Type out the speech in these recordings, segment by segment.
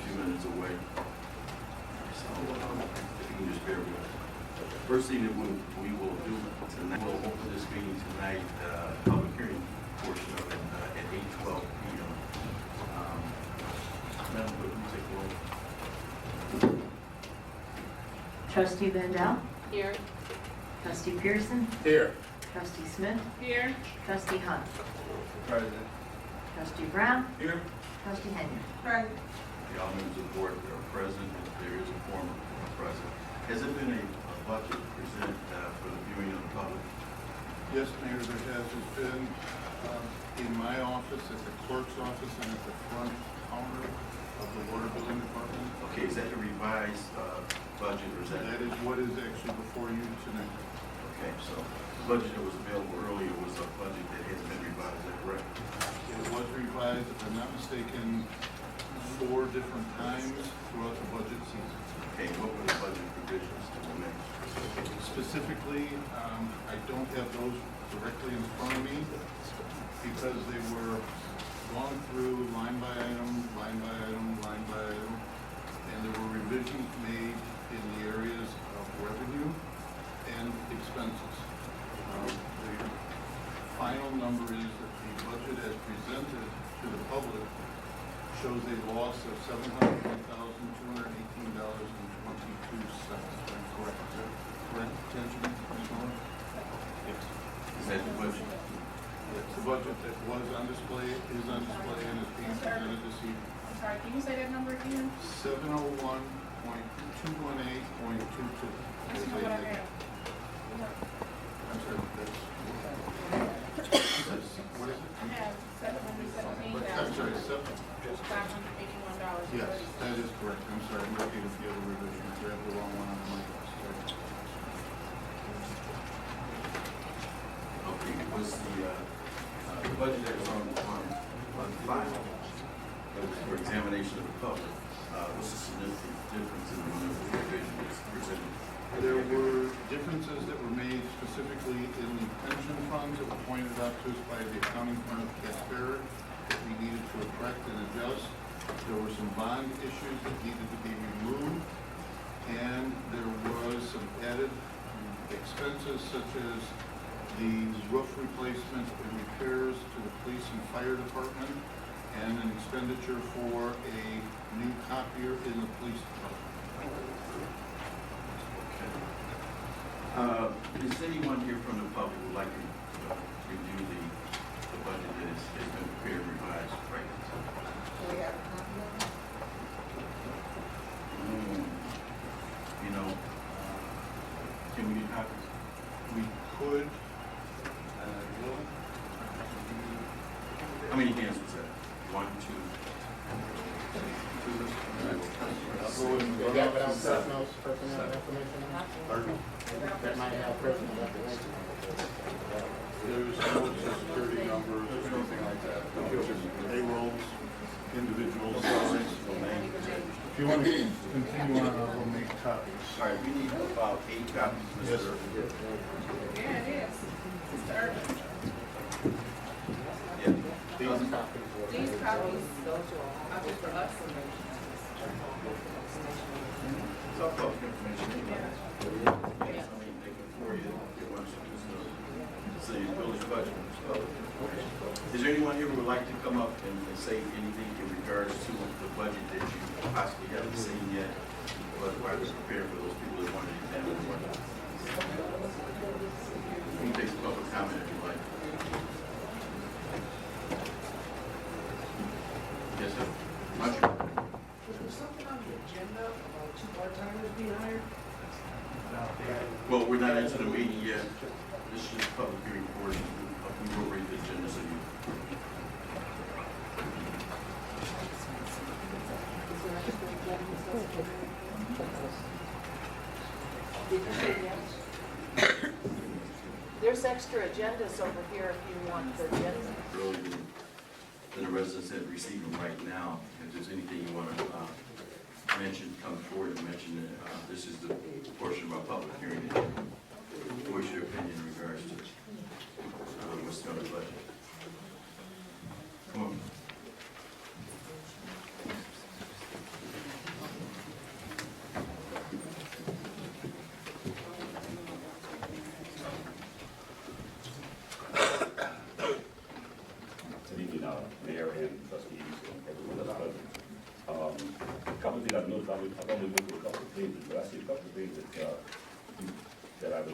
few minutes away. So, if you can just bear with us. First thing that we will do tonight, we'll open this meeting tonight, public hearing portion of it at 8:12 p.m. Madam Clerk, will you take the roll? Trustee Vandell. Here. Trustee Pearson. Here. Trustee Smith. Here. Trustee Hunt. President. Trustee Brown. Here. Trustee Henry. Present. The all members of the board are present. There is a form present. Has there been a budget presented for the viewing of the public? Yes, Mayor, there has. It's been in my office, at the clerk's office, and at the front counter of the water building department. Okay, is that the revised budget, or is that? That is what is actually before you tonight. Okay, so the budget that was available earlier was a budget that has been revised, is that correct? It was revised, if I'm not mistaken, 4 different times throughout the budget season. Okay, what were the budget provisions that were made? Specifically, I don't have those directly in front of me because they were gone through line by item, line by item, line by item, and there were revisions made in the areas of revenue and expenses. The final number is that the budget as presented to the public shows a loss of $701,218.22. Correct? Correct, attention, yes. Is that the budget? It's the budget that was on display, is on display, and is being presented this evening. I'm sorry, can you say that number again? 701.218.22. That's not what I have. I'm sorry, what is it? I have I'm sorry, $717,581. yes, that is correct. I'm sorry, I'm looking at the other revision. I grabbed the wrong one on my list. Okay, was the budget that was on file, that was for examination of the public, what's the significant difference in the number of provisions presented? There were differences that were made specifically in the pension funds that were pointed out to us by the accounting firm Casper that we needed to correct and adjust. There were some bond issues that needed to be removed, and there was some added expenses such as the roof replacement and repairs to the police and fire department, and an expenditure for a new copier in the police department. Is anyone here from the public who would like to review the budget that has been prepared and revised right now? You know, can we get copies? We could, How many hands was that? 1, 2, 3. Does that have personnel information on that? That might have personnel information. there's no social security numbers or anything like that. It's just payrolls, individual salaries. If you want to continue on, we'll make copies. All right, we need about 8 copies, Yes. Mr. Yeah, it is. It's urgent. Yeah. These copies are just for us. It's all public information. Yeah. Yes, I mean, they can for you if you want to just say your village budget. Is there anyone here who would like to come up and say anything in regards to the budget that you possibly haven't seen yet, but why was prepared for those people that wanted to examine the budget? You can take some public comment if you like. Yes, sir. Much. Was there something on the agenda about 2 part-timers being hired? Well, we're not into the meeting yet. This is just public hearing portion. We will read the agenda, so you. There's extra agendas over here if you want the agenda. Earlier than the residents that receive them right now. If there's anything you want to mention, come forward and mention it. This is the portion of our public hearing. What's your opinion in regards to what's on the budget? Come on.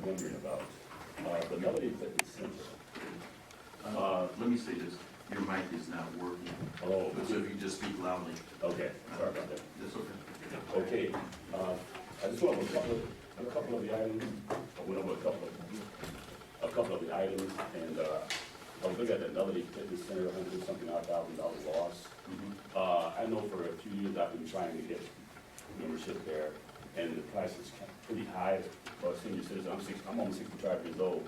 wondering about. The Melody Fitness Center. Let me say this, your mic is not working, Oh, so if you just speak loudly. okay, sorry about that. That's okay. Okay, I just want a couple of the items, I went over a couple of the items, and, I was looking at the Melody Fitness Center, $100-something odd thousand loss. I know for a few years I've been trying to get membership there, and the price is pretty high for a senior citizen. I'm almost 65 years old,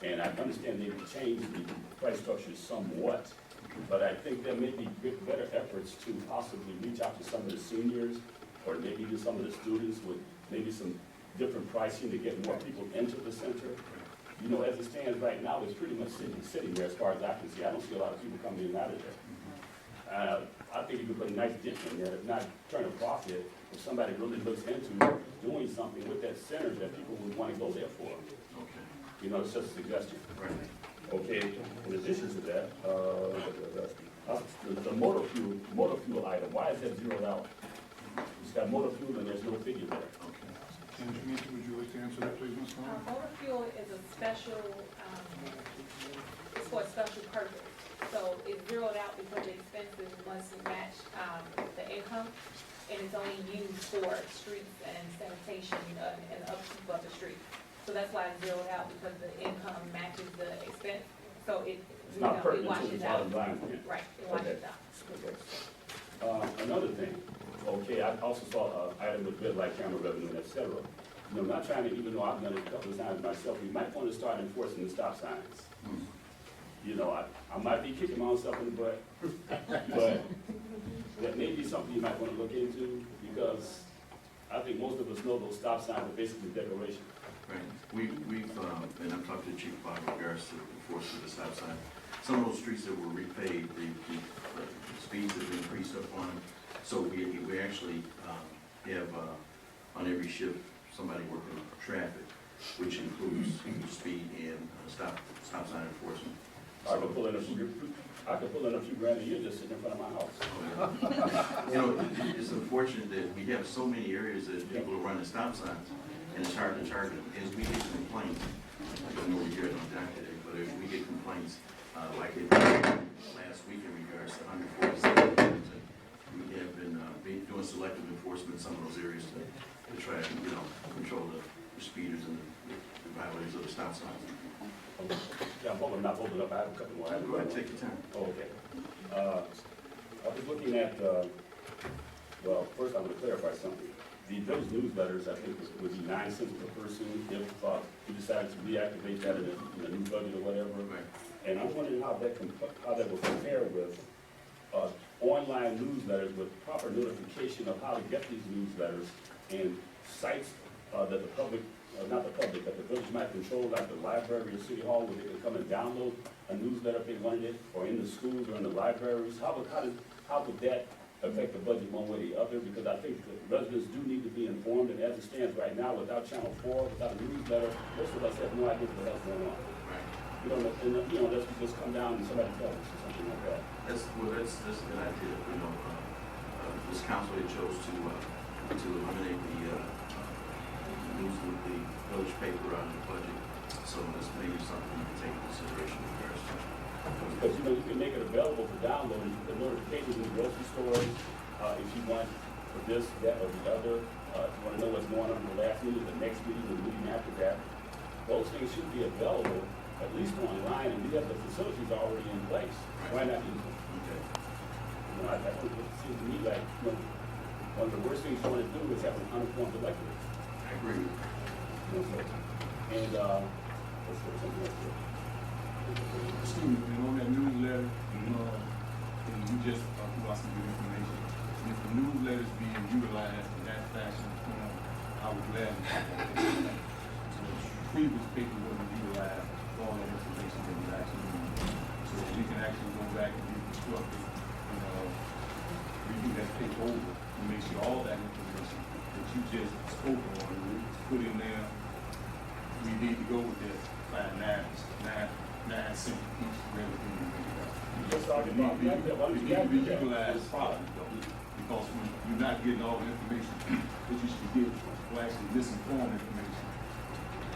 and I understand they've changed the price structure somewhat, but I think there may be better efforts to possibly reach out to some of the seniors, or maybe even some of the students with maybe some different pricing to get more people into the center. You know, as it stands right now, it's pretty much sitting there as far as I can see. I don't see a lot of people coming in and out of there. I think you could put a nice dip in there, if not turn a profit, if somebody really looks into doing something with that center that people would want to go there for. Okay. You know, it's just a suggestion. Right. Okay, in addition to that, the motor fuel item, why is that zeroed out? It's got motor fuel and there's no figure there. Okay. And Commissioner, would you like to answer that, please, Ms. Conlon? Motor fuel is a special, it's for a special purpose. So it's zeroed out because the expenses must match, the income, and it's only used for streets and sanitation, and upkeep of the street. So that's why it's zeroed out, because the income matches the expense, so it, It's not it pertinent to the washes out. bottom line. Right, it washes out. Okay. Another thing, okay, I also saw an item with red light camera revenue, et cetera. You know, not trying to, even though I've done it a couple of times myself, we might want to start enforcing the stop signs. You know, I might be kicking myself in the butt, but that may be something you might want to look into, because I think most of us know those stop signs are basically decoration. Right. We've, and I'm talking to Chief about in regards to enforcing the stop sign. Some of those streets that were repaved, the speeds have increased up on them. So we actually have on every shift somebody working traffic, which includes speed and stop sign enforcement. I could pull in a few grand a year just sitting in front of my house. You know, it's unfortunate that we have so many areas that people are running stop signs, and it's hard to target them. As we get complaints, I don't know we're here on dock today, but if we get complaints, like it last week in regards to 147 homes, and we have been doing selective enforcement in some of those areas to try to, you know, control the speeders and the violators of the stop signs. Yeah, I'm not holding up, I have a couple more. Go ahead and take your time. Oh, okay. I was looking at, well, first I'm going to clarify something. Those newsletters, I think, would be 9 cents per person if we decided to reactivate that in a new budget or whatever. Right. And I'm wondering how that will compare with online newsletters with proper notification of how to get these newsletters, and sites that the public, not the public, that the village might control, like the library or city hall, where they can come and download a newsletter if they wanted it, or in the schools or in the libraries. How would that affect the budget one way or the other? Because I think the residents do need to be informed, and as it stands right now, without Channel 4, without a newsletter, most of us have no idea what the hell's going on. You know, unless we just come down and somebody tells us or something like that. That's a good idea. You know, this council had chose to eliminate the news of the village paper out of the budget. So this may be something you can take into consideration in regards to. Because, you know, you can make it available for download, you can notifications in the grocery stores, if you want for this, that, or the other. If you want to know what's going on in the last meeting, the next meeting, the meeting after that. Those things should be available, at least online, and we have the facilities already in place. Why not use them? Okay. You know, I think it seems to me like, you know, one of the worst things you want to do is have an uninformed electorate. I agree with you. You know, and, let's go something else here. Excuse me, and on that newsletter, and you just talked about some good information. And if the newsletter is being utilized in that fashion, I would gladly talk about it. Previous paper wasn't utilized for all that information that was actually needed. So we can actually go back and reconstruct it, redo that paper over, and make sure all that information that you just spoke on is put in there. We need to go with this by 9 cents each revenue. Just talking about that, why don't It you need to be do that? utilized properly though, because when you're not getting all the information that you should get, or actually misinformed information,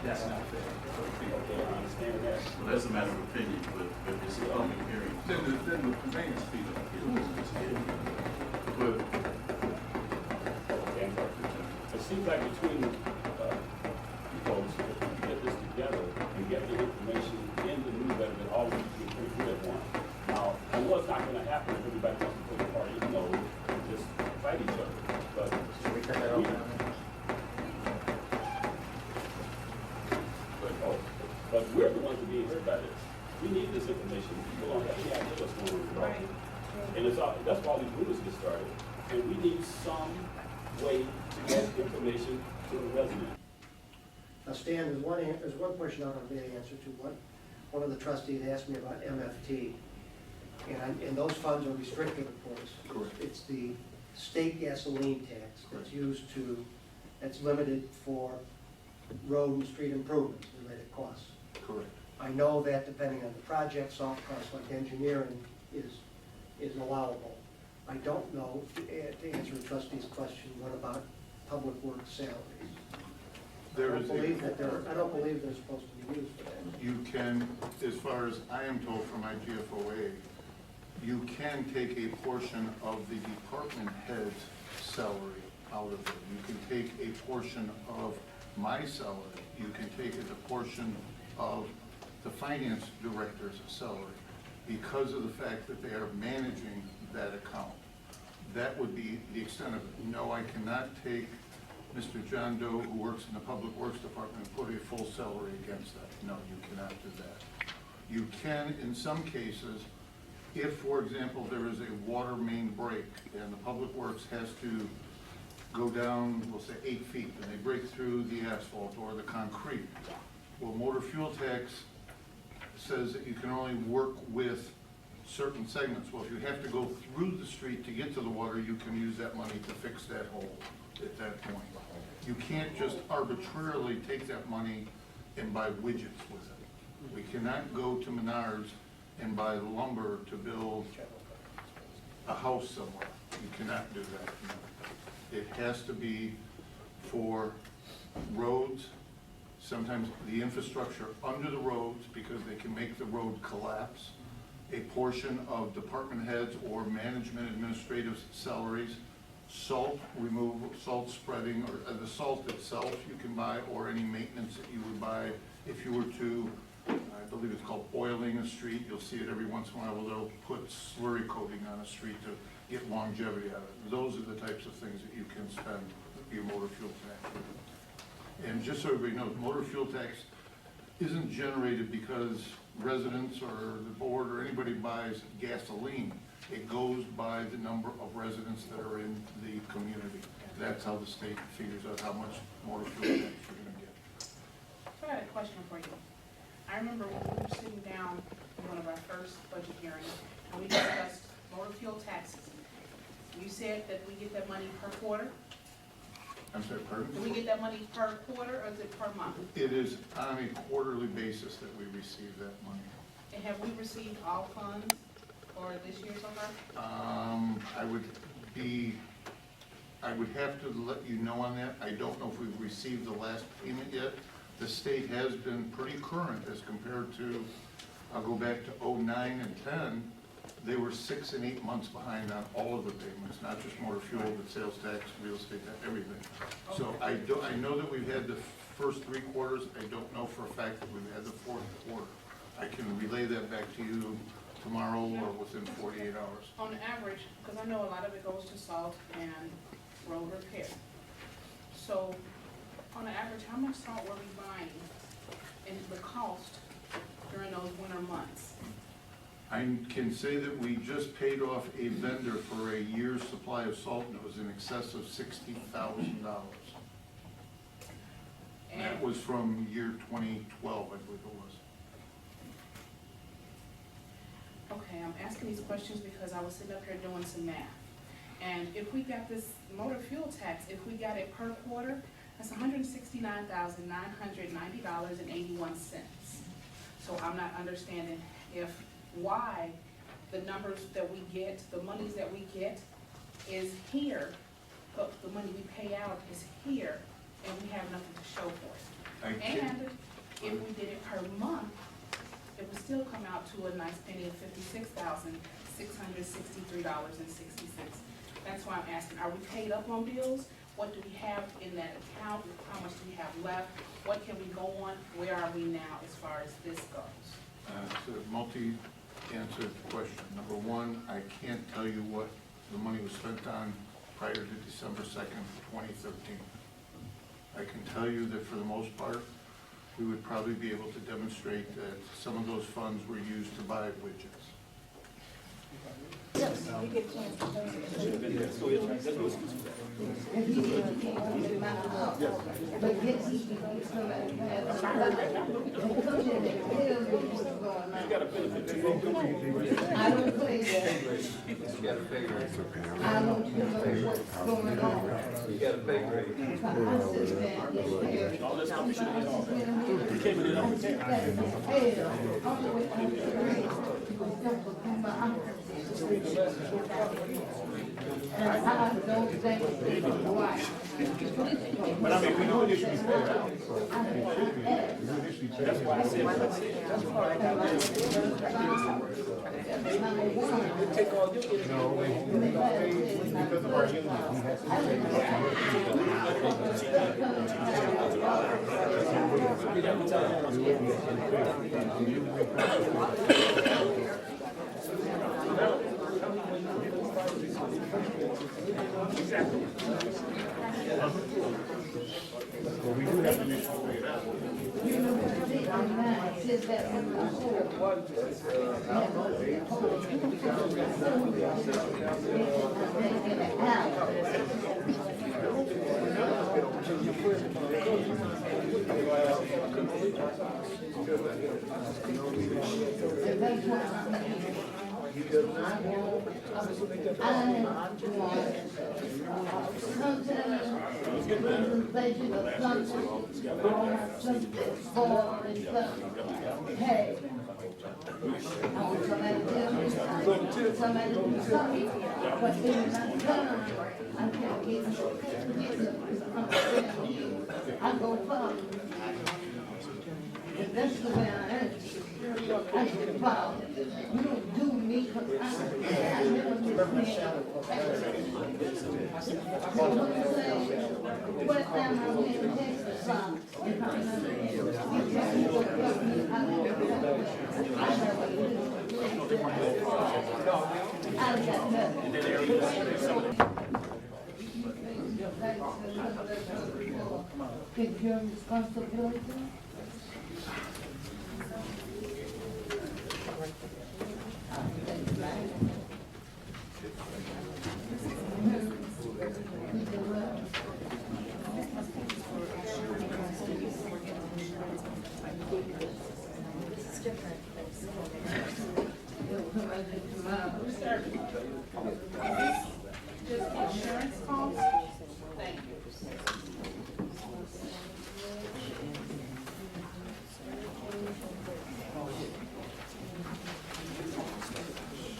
That's not fair. Okay, I understand that. Well, that's a matter of opinion, but it's a public hearing. Then the conveyance fee, But Okay. It seems like between, you folks, if we get this together and get the information in the newsletter, then all we can do at once. Now, I know it's not gonna happen if everybody wants to take part, you know, and just fight each other, but. Should we cut that open? But we're the ones that are being hurt by this. We need this information. People don't have any idea what's going on. Right. And it's all, that's why these rumors get started. And we need some way to get information to the resident. Now, Stan, there's one question I don't know the answer to. One of the trustees asked me about MFT. And those funds are restricted, of course. Correct. It's the state gasoline tax that's used that's limited for road and street improvements related costs. Correct. I know that depending on the project, soft costs like engineering is allowable. I don't know, to answer the trustee's question, what about public works salaries? I don't believe they're supposed to be used for that. You can, as far as I am told from my GFOA, you can take a portion of the department head's salary out of it. You can take a portion of my salary. You can take a portion of the finance director's salary because of the fact that they are managing that account. That would be the extent of it. No, I cannot take Mr. John Doe, who works in the Public Works Department, and put a full salary against that. No, you cannot do that. You can, in some cases, if, for example, there is a water main break and the Public Works has to go down, we'll say 8 feet, and they break through the asphalt or the concrete. Well, motor fuel tax says that you can only work with certain segments. Well, if you have to go through the street to get to the water, you can use that money to fix that hole at that point. You can't just arbitrarily take that money and buy widgets with it. We cannot go to Menards and buy lumber to build a house somewhere. You cannot do that. It has to be for roads, sometimes the infrastructure under the roads because they can make the road collapse, a portion of department heads or management administrative salaries, salt removal, salt spreading, or the salt itself you can buy, or any maintenance that you would buy if you were to, I believe it's called oiling a street. You'll see it every once in a while where they'll put slurry coating on a street to get longevity out of it. Those are the types of things that you can spend your motor fuel tax. And just so everybody knows, motor fuel tax isn't generated because residents or the board or anybody buys gasoline. It goes by the number of residents that are in the community. That's how the state figures out how much motor fuel tax you're gonna get. So I got a question for you. I remember when we were sitting down in one of our first budget hearings, and we discussed motor fuel taxes. You said that we get that money per quarter? I'm sorry, pardon? Do we get that money per quarter, or is it per month? It is on a quarterly basis that we receive that money. And have we received all funds for this year so far? I would have to let you know on that. I don't know if we've received the last payment yet. The state has been pretty current as compared to, I'll go back to 09 and 10. They were 6 and 8 months behind on all of the payments, not just motor fuel, but sales tax, real estate tax, everything. So I know that we've had the first 3 quarters. I don't know for a fact that we've had the 4th quarter. I can relay that back to you tomorrow or within 48 hours. On average, because I know a lot of it goes to salt and road repair. So, on average, how much salt were we buying and the cost during those winter months? I can say that we just paid off a vendor for a year's supply of salt, and it was in excess of $60,000. That was from year 2012, I believe it was. Okay, I'm asking these questions because I was sitting up here doing some math. And if we got this motor fuel tax, if we got it per quarter, that's $169,990.81. So I'm not understanding why the numbers that we get, the monies that we get is here, but the money we pay out is here, and we have nothing to show for it. I can't, And if we did it per month, it would still come out to a nice penny of $56,663.66. That's why I'm asking, are we paid up on bills? What do we have in that account? How much do we have left? What can we go on? Where are we now as far as this goes? it's a multi-answered question. Number one, I can't tell you what the money was spent on prior to December 2nd, 2013. I can tell you that for the most part, we would probably be able to demonstrate that some of those funds were used to buy widgets. I don't play that. I don't know what's going on. You got a pay grade. I sit there and get paid. I'm and I don't think it's right. But I mean, we know it should be paid out. That's why I said, that's why take all you get. No, because of our union, we have to exactly. Well, we do have to make sure we get out. You know what I did on mine, says that when I hey, somebody do something, but then when I'm done, I can't get I go far. That's the way I am. I get far. You don't do me because I never do me. What time I'm in Texas from, if I'm not in, you can't look up me, I never do. I never do. I got nothing. Take your responsibility. Just insurance costs? Thank you.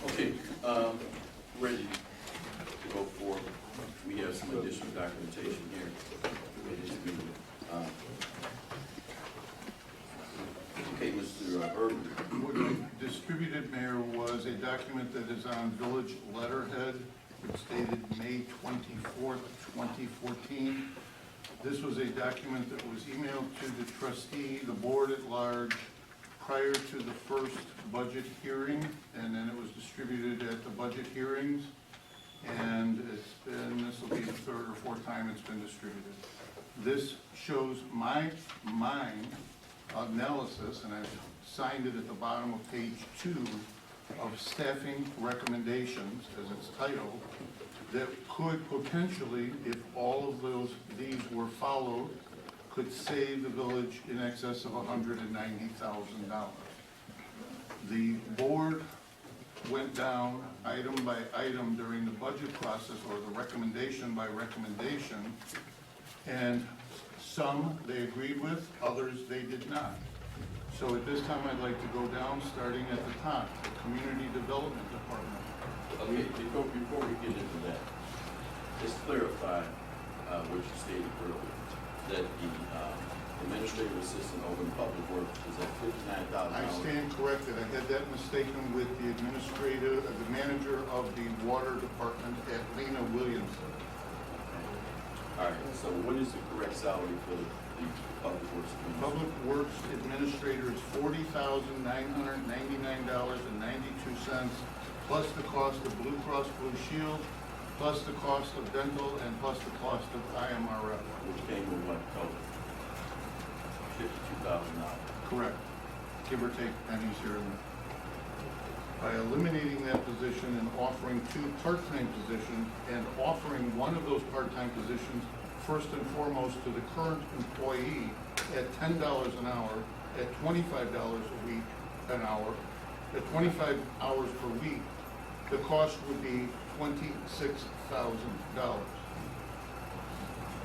Okay, ready to go forward. We have some additional documentation here for this meeting. Okay, Mr. Urban. What I distributed, Mayor, was a document that is on village letterhead. It's dated May 24th, 2014. This was a document that was emailed to the trustee, the board at large, prior to the first budget hearing, and then it was distributed at the budget hearings. And this will be the third or fourth time it's been distributed. This shows my analysis, and I've signed it at the bottom of page 2, of staffing recommendations, as it's titled, that could potentially, if all of these were followed, could save the village in excess of $190,000. The board went down item by item during the budget process, or the recommendation by recommendation, and some they agreed with, others they did not. So at this time, I'd like to go down, starting at the top, the Community Development Department. Okay, before we get into that, let's clarify what you stated earlier, that the administrative assistant over in public works is at $59,000. I stand corrected. I had that mistaken with the administrator, the manager of the water department at Lena Williamson. All right, so what is the correct salary for the public works? administrator? Public Works Administrator is $40,999.92, plus the cost of Blue Cross Blue Shield, plus the cost of dental, and plus the cost of IMRF. Which came with what, total? $52,000. Correct. Give or take pennies here and there. By eliminating that position and offering two part-time positions, and offering one of those part-time positions first and foremost to the current employee at $10 an hour, at $25 a week an hour, at 25 hours per week, the cost would be $26,000.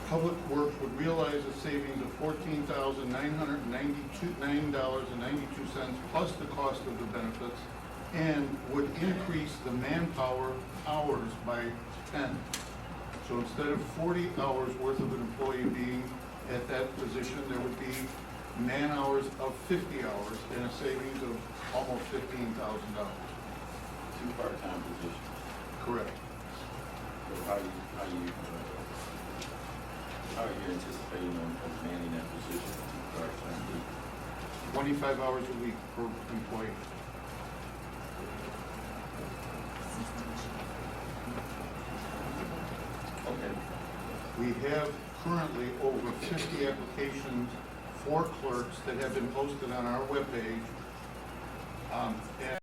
Public Works would realize a savings of $14,992.92 plus the cost of the benefits, and would increase the manpower hours by 10. So instead of 40 hours worth of an employee being at that position, there would be man hours of 50 hours and a savings of almost $15,000. Two part-time positions. Correct. So how are you anticipating on manning that position? Two part-time people? 25 hours a week per employee. Okay. We have currently over 50 applications for clerks that have been posted on our webpage. And